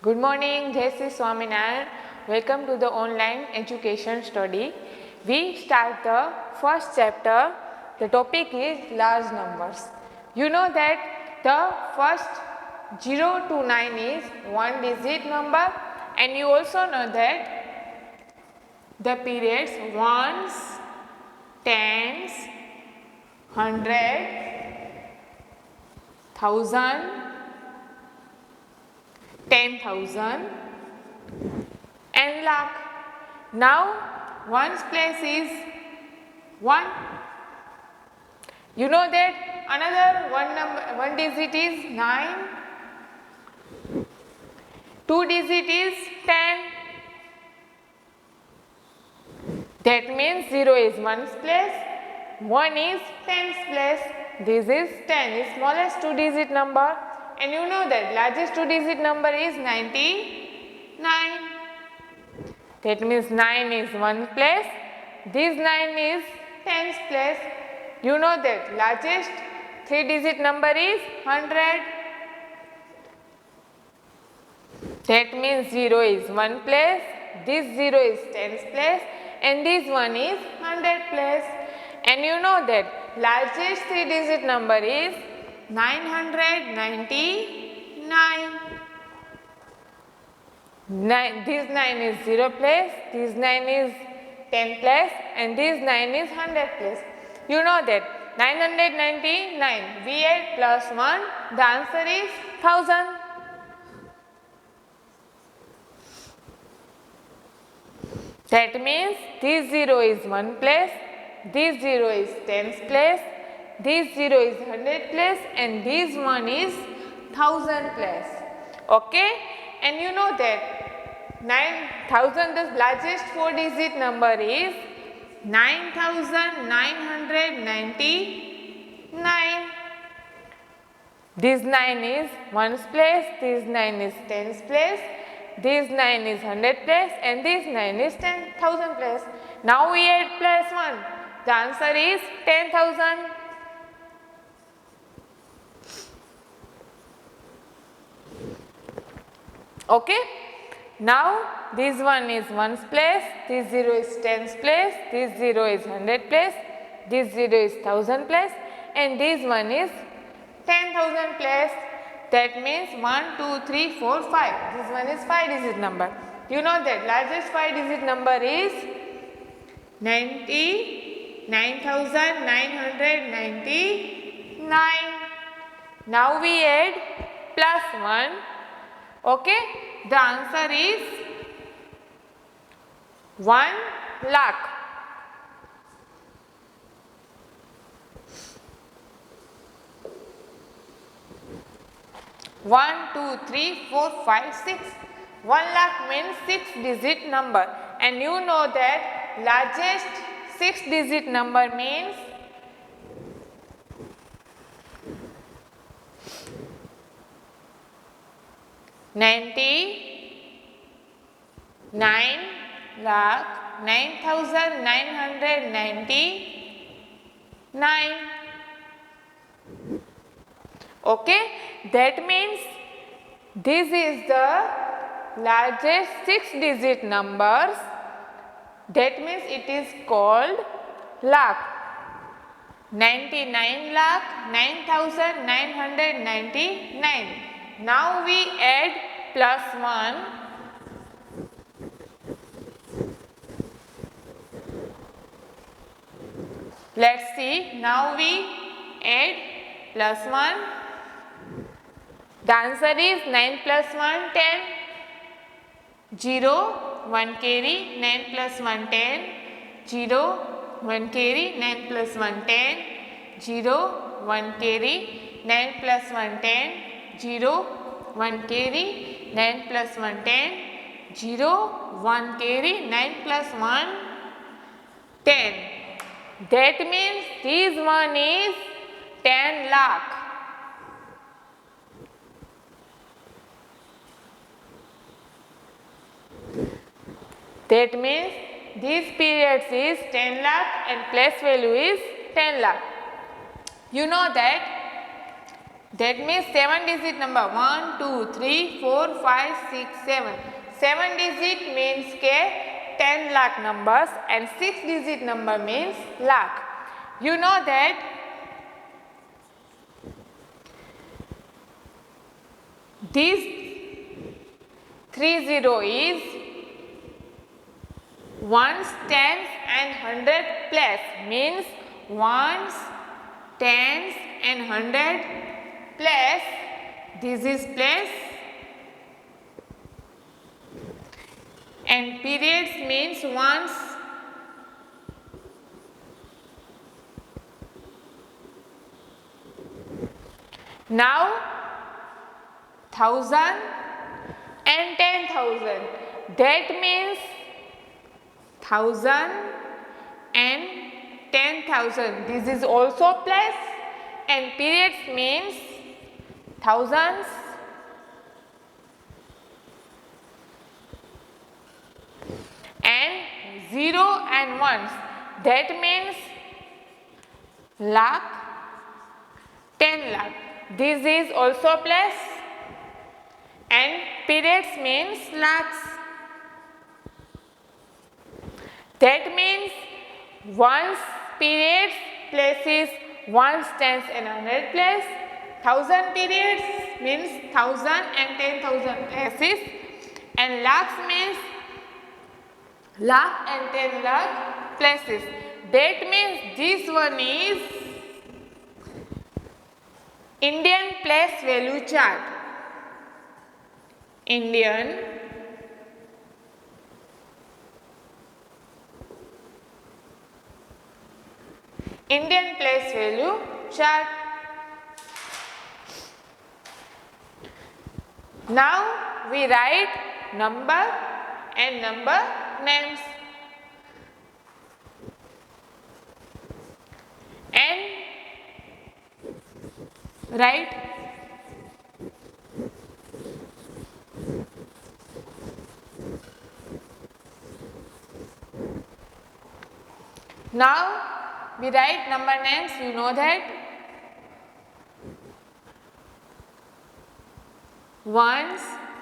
Good morning, Jai Sri Swaminarayan. Welcome to the online education study. We start the first chapter. The topic is large numbers. You know that the first 0 to 9 is one digit number, and you also know that the periods ones, tens, hundred, thousand, 10,000 and lakh. Now ones place is 1. You know that another one digit is 9, 2 digit is 10. That means 0 is ones place, 1 is tens place. This is 10, is smallest 2 digit number, and you know that largest 2 digit number is 99. That means 9 is 1 place, this 9 is tens place. You know that largest 3 digit number is 100. That means 0 is 1 place, this 0 is tens place, and this 1 is 100 place. And you know that largest 3 digit number is 999. This 9 is 0 place, this 9 is 10 place, and this 9 is 100 place. You know that 999, we add plus 1, the answer is 1000. That means this 0 is 1 place, this 0 is tens place, this 0 is 100 place, and this 1 is 1000 place. Okay? And you know that 9000, the largest 4 digit number is 9999. This 9 is ones place, this 9 is tens place, this 9 is 100 place, and this 9 is 10,000 place. Now we add plus 1. The answer is 10,000. Okay? Now this 1 is ones place, this 0 is tens place, this 0 is 100 place, this 0 is 1000 place, and this 1 is 10,000 place. That means 1, 2, 3, 4, 5. This one is 5 digit number. You know that largest 5 digit number is 99,999. Now we add plus 1. Okay? The answer is 1 lakh. One, 2, 3, 4, 5, 6. 1 lakh means 6 digit number, and you know that largest 6 digit number means 99 lakh 9,999. Okay, that means this is the largest 6 digit numbers. That means it is called lakh. 99 lakh 9,999. Now we add plus 1. Let's see. Now we add plus 1. The answer is 9 plus 1, 10. 0, 1 carry, 9 plus 1, 10. 0, 1 carry, 9 plus 1, 10. 0, 1 carry, 9 plus 1, 10. 0, 1 carry, 9 plus 1, 10. 0, 1 carry, 9 plus 1, 10. That means this one is 10 lakh. That means this period is 10 lakh and place value is 10 lakh. You know that That means 7-digit number 1, 2, 3, 4, 5, 6, 7. 7-digit means के 10 lakh numbers and 6-digit number means lakh. You know that this 30 is ones, tens and 100 plus, means ones, tens and 100 plus, this is plus, and periods means ones. Now 1000 and 10,000, that means 1000 and 10,000, this is also plus, and periods means thousands and 0 and ones, that means lakh, 10 lakh, this is also plus, and periods means lakhs. That means ones, periods, places, ones, tens and 100 plus, 1000 periods means 1000 and 10,000 places, and lakhs means lakh and 10 lakh places. That means this one is Indian place value chart. Indian place value chart. Now we write number and number names, and write now we write number names, you know that ones,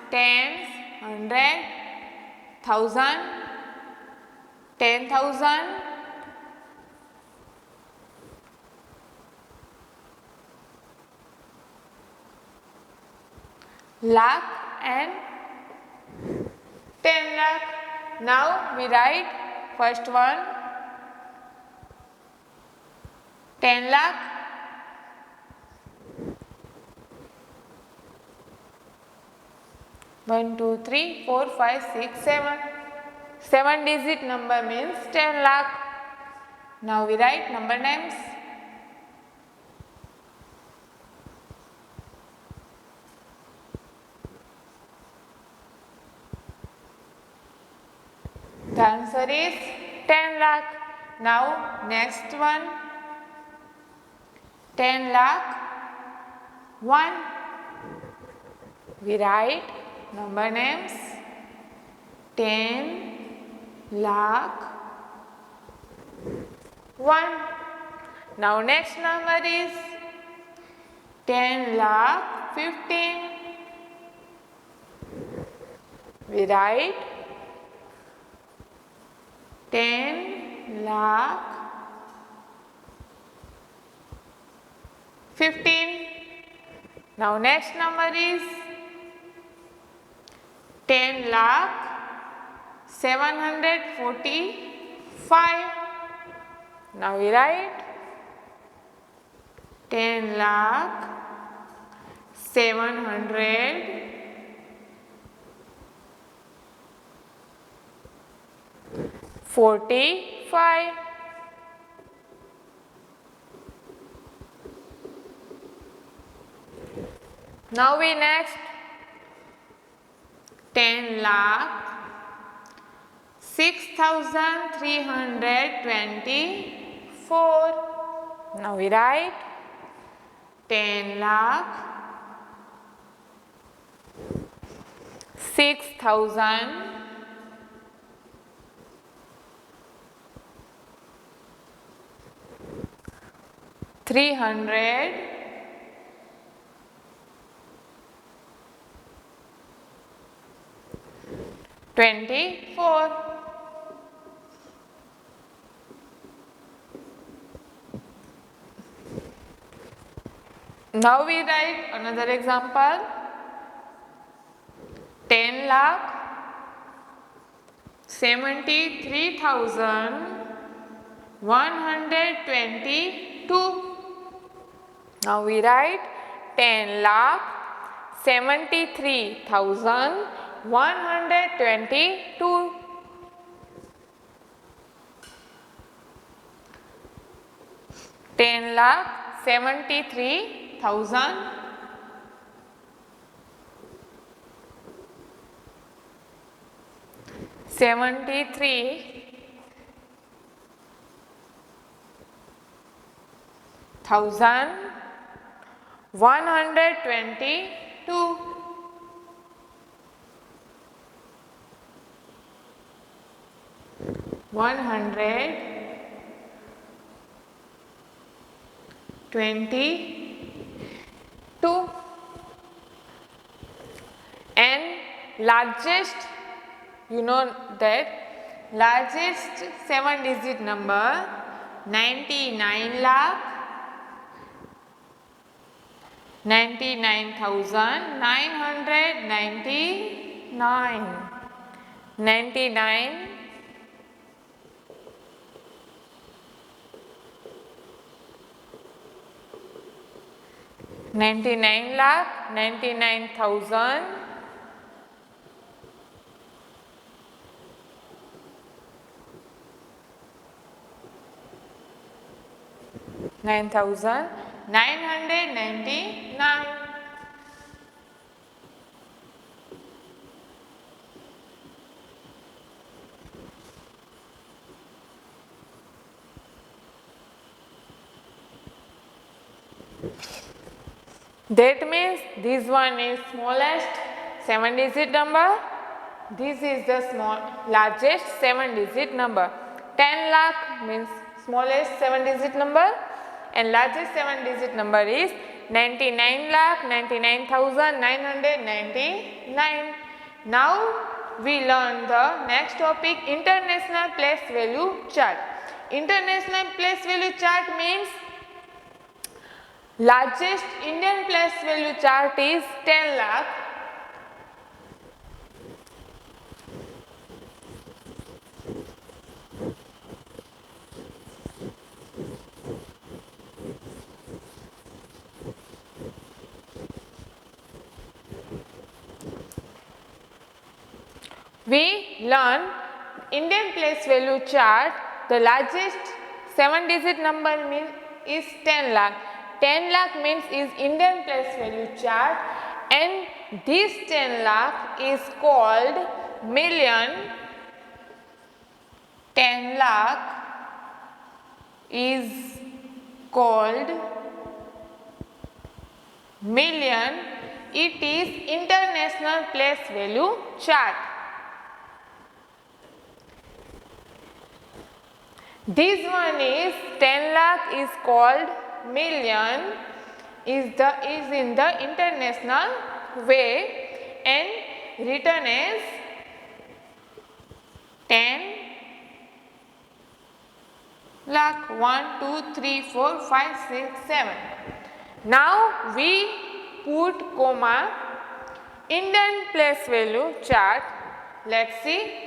tens, 100, 1000, 10,000, lakh and 10 lakh. Now we write first one 10 lakh, one, two, three, 4, 5, 6, 7. 7-digit number means 10 lakh. Now we write number names. The answer is 10 lakh. Now next one 10 lakh 1. We write number names 10 lakh 1. Now next number is 10 lakh 15. We write 10 lakh 15. Now next number is 10 lakh 745. Now we write 10 lakh 745. Now we next 10 lakh 6,324. Now we write 10 lakh 6,324. 24. Now we write another example. 10 lakh 73,122. Now we write 10 lakh 73,122. 10 lakh 73,000 73,122. 122. And largest, you know that largest 7-digit number 99 lakh 99,999. 99 99 lakh 99,000 9,999. That means this one is smallest 7-digit number. This is the largest 7-digit number. 10 lakh means smallest 7-digit number and largest 7-digit number is 99 lakh 99,999. Now we learn the next topic, international place value chart. International place value chart means largest Indian place value chart is 10 lakh. We learn Indian place value chart, the largest 7-digit number is 10 lakh. 10 lakh means is Indian place value chart and this 10 lakh is called million. 10 lakh is called million. It is international place value chart. This one is 10 lakh is called million, is in the international way and written as 10 lakh 1, 2, 3, 4, 5, 6, 7. Now we put comma Indian place value chart. Let's see.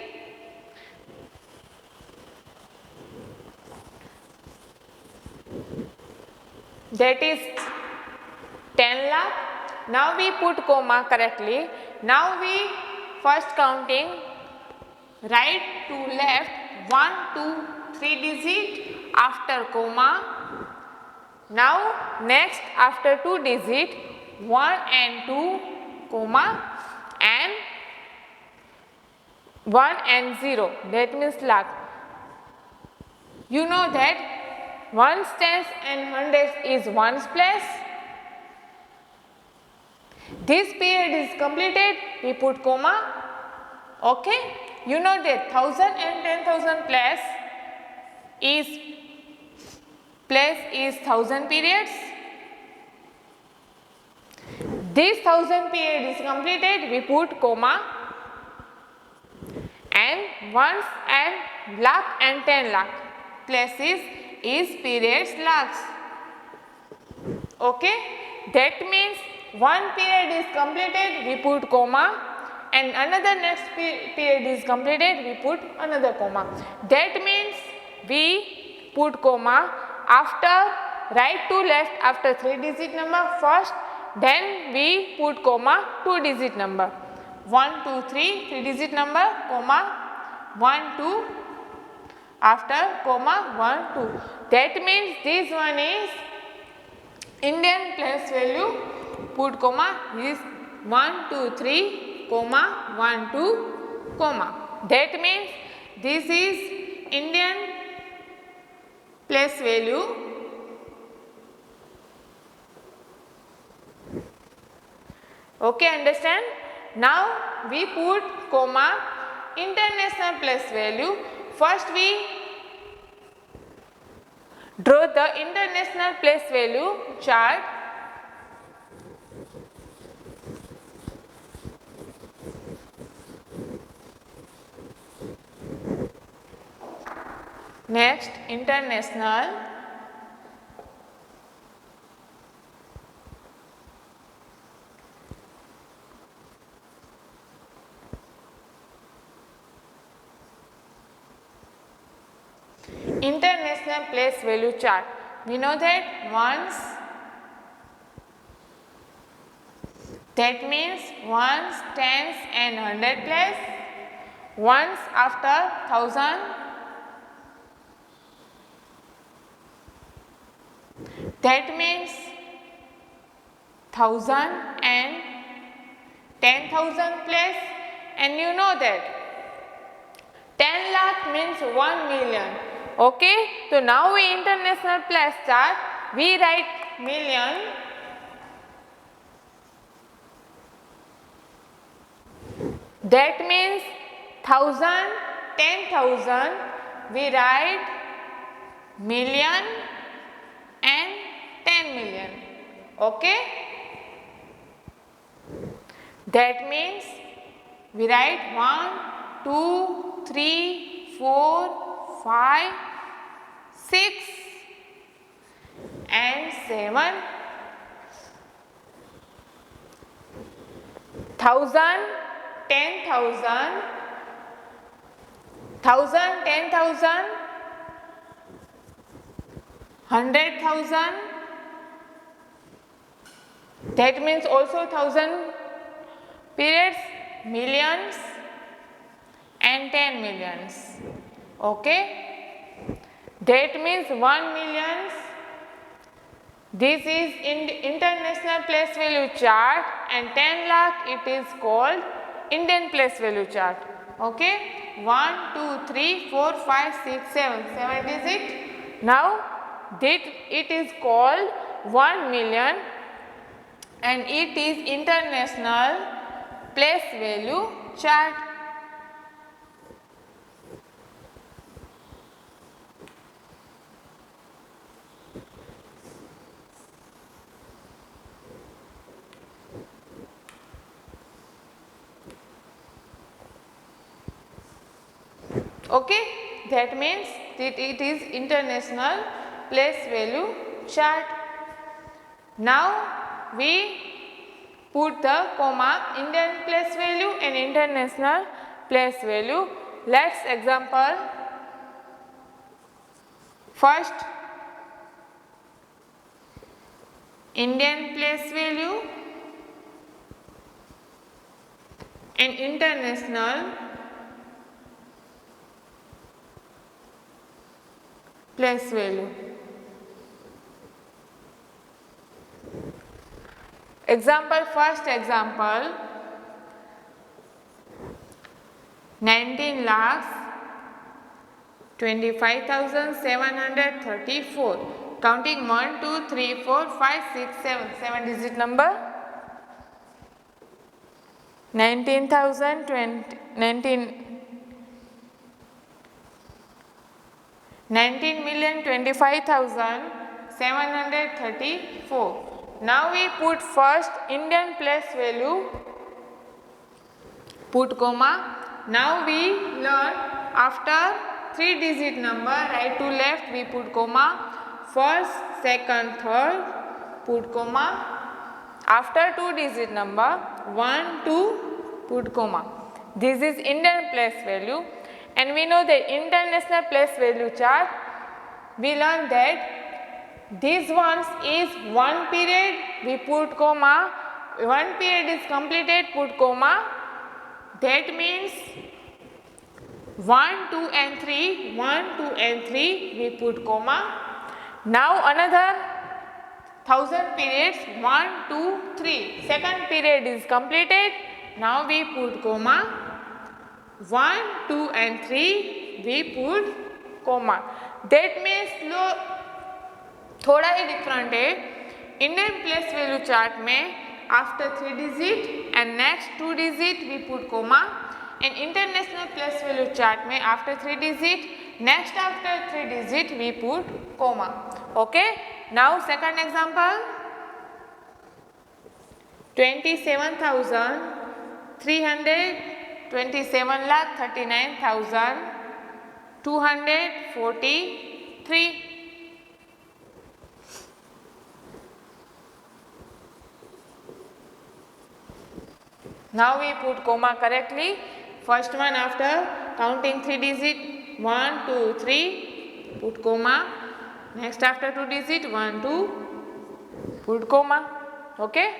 That is 10 lakh. Now we put comma correctly. Now we first counting right to left 1, 2, 3 digit after comma. Now next after 2 digit 1 and 2 comma and 1 and 0, that means lakh. You know that ones, tens and hundreds is ones place. This period is completed, we put comma. Okay, you know that 1000 and 10,000 place is 1000 periods. This 1000 period is completed, we put comma. and ones and lakh and 10 lakh places is periods lakhs. Okay, that means one period is completed, we put comma, and another next period is completed, we put another comma. That means we put comma after right to left after 3-digit number first, then we put comma 2-digit number. 1, 2, 3, 3-digit number, comma 1, 2, after comma 1, 2. That means this one is Indian place value, put comma is 1, 2, 3, comma 1, 2, comma. That means this is Indian place value. Okay, understand? Now we put comma international place value. First we draw the international place value chart. Next, international. International place value chart. We know that ones, that means ones, tens and 100 place. Ones after 1000. That means 1000 and 10,000 place, and you know that 10 lakh means 1 million. Okay, so now we international place chart, we write million, that means 1000, 10,000, we write million and 10 million. Okay, that means we write 1, 2, 3, 4, 5, 6 and 7, 1000, 10,000, 1000, 10,000, 100,000, that means also 1000 periods, millions and 10 millions. Okay, that means 1 millions. This is international place value chart, and 10 lakh it is called Indian place value chart. Okay, 1, 2, 3, 4, 5, 6, 7, 7 digit. Now it is called 1 million, and it is international place value chart. Okay, that means that it is international place value chart. Now we put the comma Indian place value and international place value. Let's example. First, Indian place value and international place value. Example, first example, 19 lakhs 25,734. Counting 1, 2, 3, 4, 5, 6, 7. 7 digit number. 19,25,734. Now we put first Indian place value, put comma Now we learn after 3-digit number, right to left we put comma, first, second, third, put comma. After 2-digit number, 1, 2, put comma. This is Indian place value, and we know the international place value chart. We learn that this one is 1 period, we put comma. 1 period is completed, put comma. That means 1, 2 and 3, 1, 2 and 3, we put comma. Now another 1000 periods, 1, 2, 3. Second period is completed. Now we put comma. 1, 2 and 3, we put comma. That means थोड़ा ही different है. Indian place value chart में after 3 digit and next 2 digit we put comma, and international place value chart में after 3 digit next after 3 digit we put comma. Okay, now second example, 27,339,243. Now we put comma correctly. First one after counting 3 digit, 1, 2, 3, put comma. Next after 2 digit, 1, 2, put comma. Okay.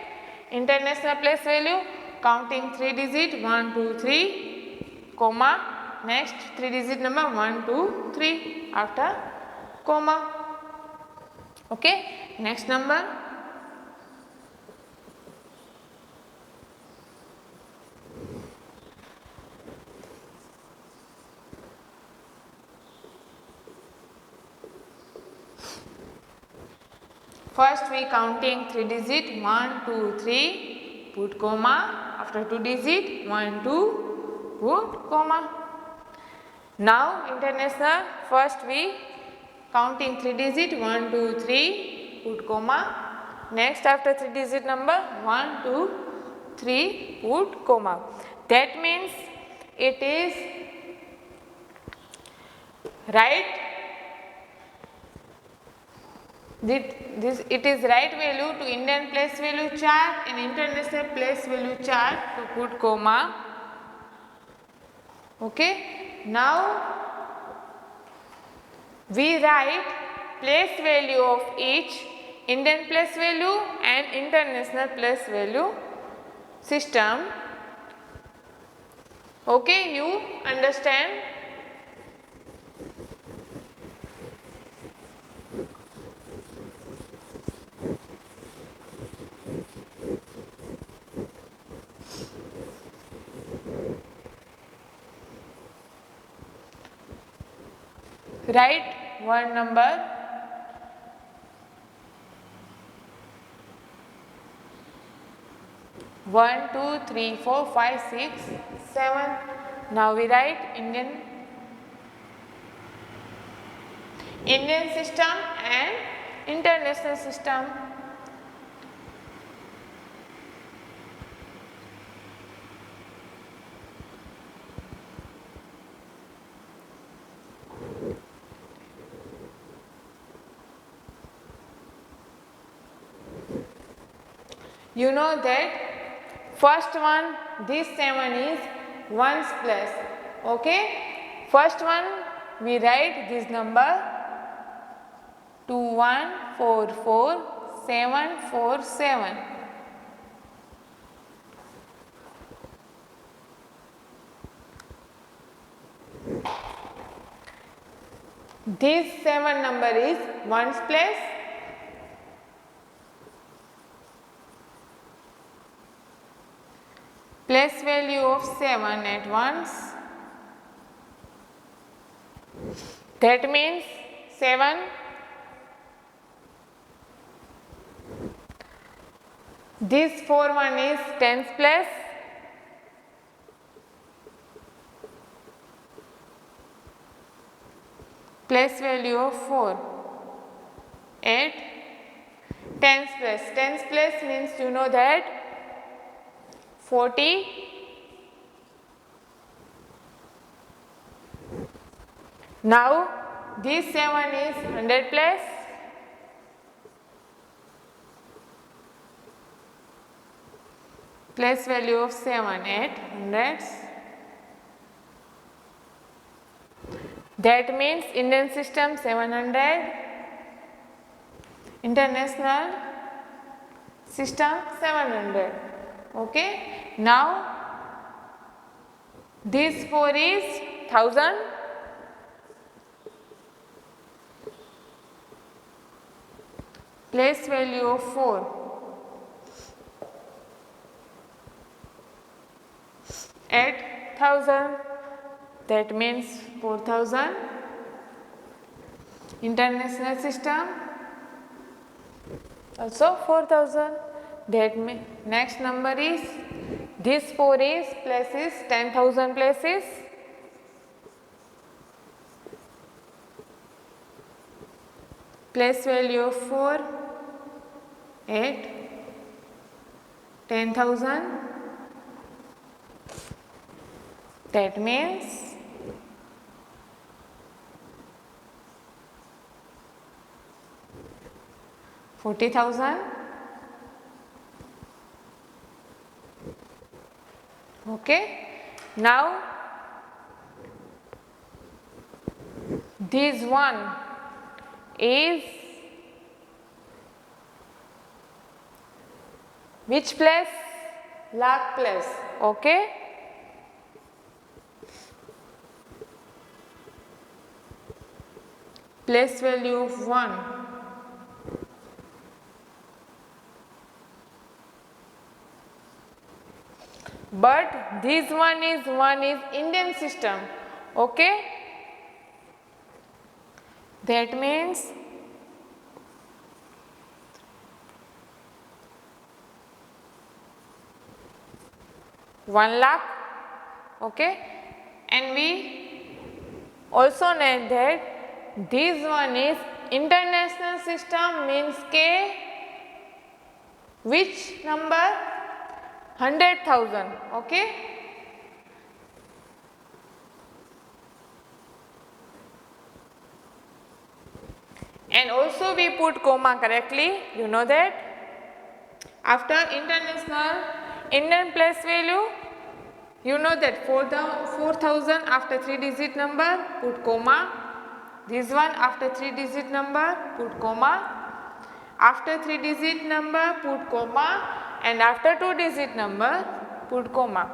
International place value, counting 3 digit, 1, 2, 3, comma. Next 3 digit number, 1, 2, 3, after comma. Okay. Next number. First we counting 3 digit, 1, 2, 3, put comma. After 2 digit, 1, 2, put comma. Now international, first we counting 3 digit, 1, 2, 3, put comma. Next after 3 digit number, 1, 2, 3, put comma. That means it is right. It is right value to Indian place value chart and international place value chart to put comma. Okay. Now we write place value of each Indian place value and international place value system. Okay, you understand? Write one number. One, 2, 3, 4, 5, 6, 7. Now we write Indian system and international system. You know that first one, this 7 is 1's place. Okay. First one we write this number 2144747. This 7 number is 1's place. Place value of 7 at once. That means 7. This 4 one is 10's place. Place value of 4 at 10's place. 10's place means you know that 40, Now this 7 is 100 place. Place value of 7 at hundreds. That means Indian system 700, international system 700. Okay. Now this 4 is 1000. Place value of 4 at 1000, that means 4000. International system also 4000. That means next number is this 4 is places 10,000 places. Place value of 4 at 10,000. That means 40,000. Okay. Now this one is which place? Lakh place. Okay. Place value of 1 but this one is Indian system. Okay. That means 1 lakh. Okay. And we also know that this one is international system, means K which number? 100,000. Okay. And also we put comma correctly, you know that. After international Indian place value, you know that 4,000 after 3 digit number, put comma. This one after 3 digit number, put comma. After 3 digit number, put comma, and after 2 digit number, put comma.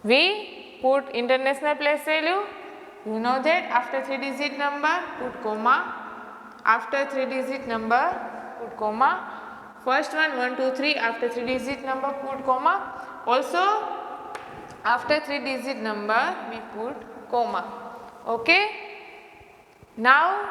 We put international place value, you know that. After 3 digit number, put comma. After 3 digit number, put comma. First one 1, 2, 3, after 3 digit number, put comma. Also after 3 digit number, we put comma. Okay. Now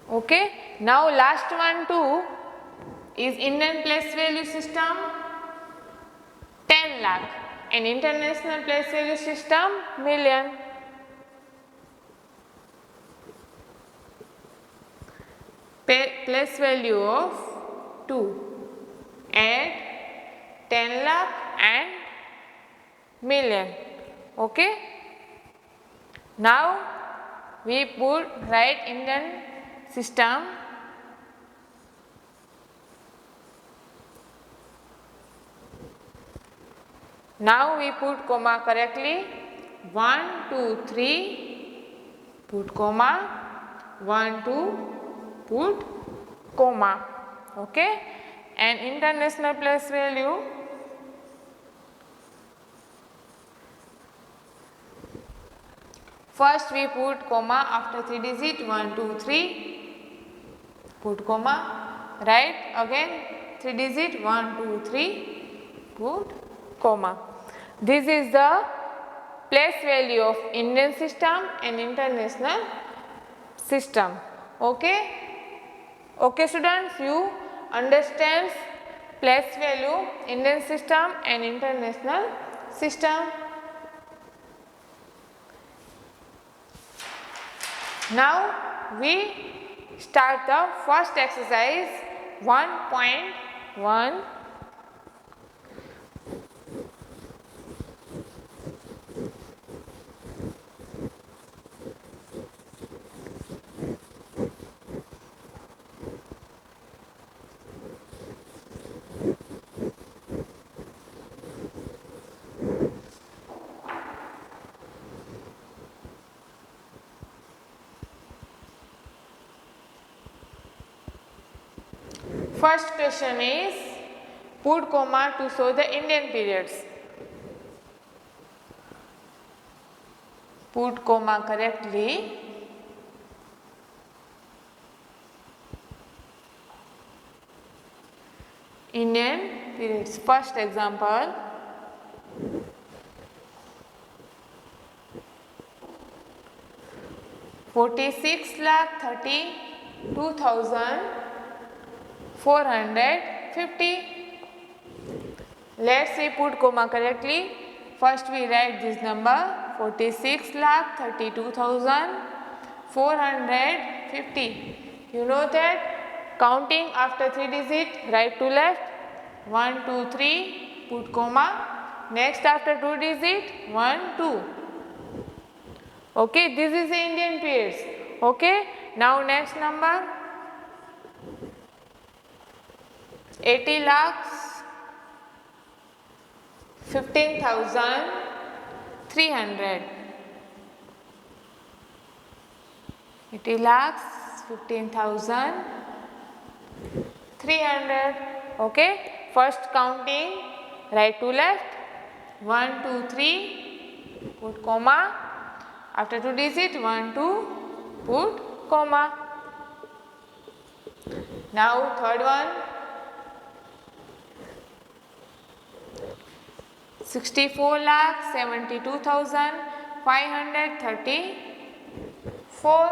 okay. Now last one too is Indian place value system 10 lakh and international place value system million. Place value of 2 at 10 lakh and million. Okay. Now we put write Indian system. Now we put comma correctly. 1, 2, 3, put comma. 1, 2, put comma. Okay. And international place value, first we put comma after 3 digit 1, 2, 3, put comma. Right again 3 digit 1, 2, 3, put comma. This is the place value of Indian system and international system. Okay. Okay students, you understand place value, Indian system and international system. Now we start the first exercise 1.1. First question is put comma to show the Indian periods. Put comma correctly. Indian periods. First example. $46,32,450. Let's see put comma correctly. First we write this number 46,32,450. You know that counting after 3 digits, right to left, 1, 2, 3, put comma. Next after 2 digits, 1, 2. Okay, this is the Indian periods. Okay, now next number 80 lakhs 15,300. 80 lakhs 15,300. Okay, first counting right to left, 1, 2, 3, put comma. After 2 digits, 1, 2, put comma. Now third one, 64,72,534.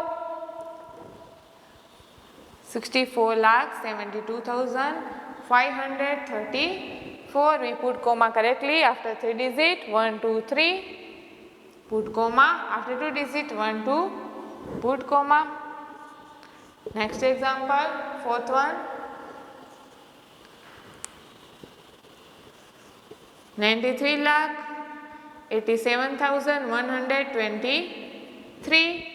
64,72,534. We put comma correctly after 3 digits, 1, 2, 3. Put comma. After 2 digits, 1, 2, put comma. Next example, fourth one. 93,87,123.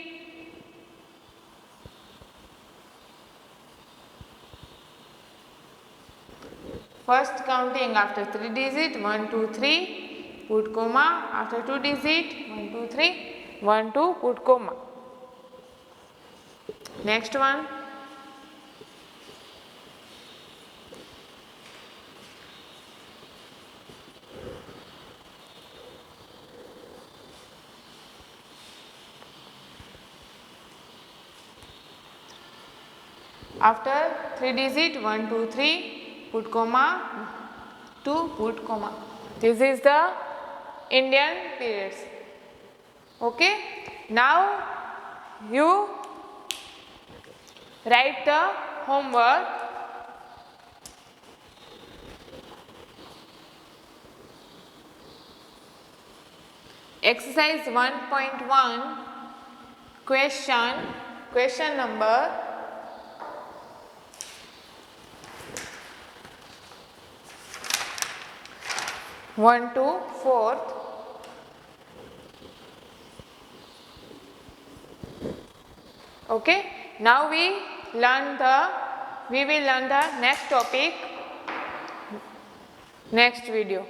First counting after 3 digits, 1, 2, 3. Put comma. After 2 digits, 1, 2, 3, 1, 2, put comma. Next one. After 3 digits, 1, 2, 3, put comma, 2, put comma. This is the Indian periods. Okay. Now you write the homework. Exercise 1.1 question number 1 to 4th. Okay. Now we will learn the next topic next video.